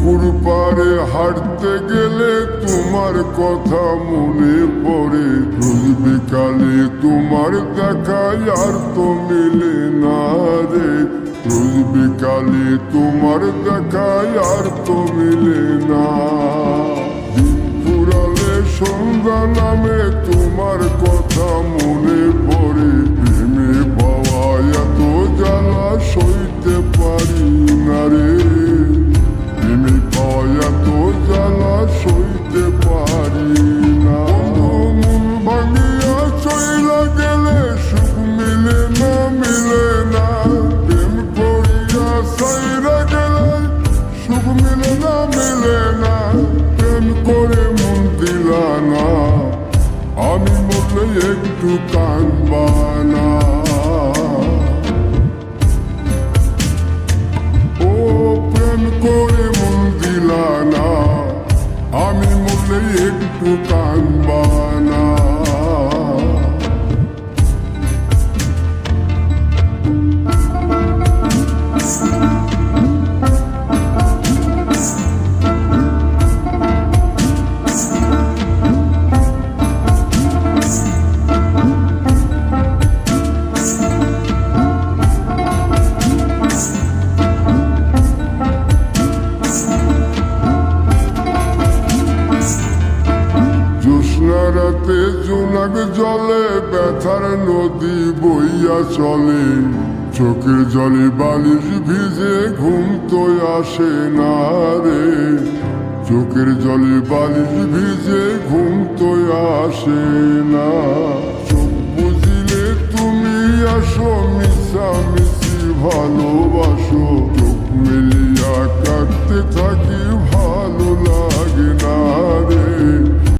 পুকুর পাড়ে হাঁটতে গেলে তোমার কথা মনে পড়ে। রোজ বিকালে তোমার দেখায় আর তো মিলে না রে। রোজ বিকালে তোমার দেখায় আর তো মিলে না। দিন ফুরালে সন্ধ্যা নামে তোমার কথা মনে পড়ে। প্রেমে পাওয়া এত জ্বালা সইতে পারি না রে। প্রেমে পাওয়া এত জ্বালা সইতে পারি না। মন ভাঙিয়া চইলা গেলে সুখ মিলে না, মিলে না। প্রেম করিয়া সাইরা গেলে সুখ মিলে না, মিলে না। প্রেম করে মন দিলা না, আমি মরলে একটু কাঁদবা না। ও প্রেম করে মন দিলা না, আমি মরলে একটু কাঁদবা না। রাতে জোনাক জলে ব্যথার নদী বইয়া চলে। চোখের জলে বালিশ ভিজে ঘুম তো আসে না রে। চোখের জলে বালিশ ভিজে ঘুম তো আসে না। চোখ বুঝিলে তুমি আসো, মিশামিশি ভালোবাসো। চোখ মেলিয়া কাঁদতে থাকি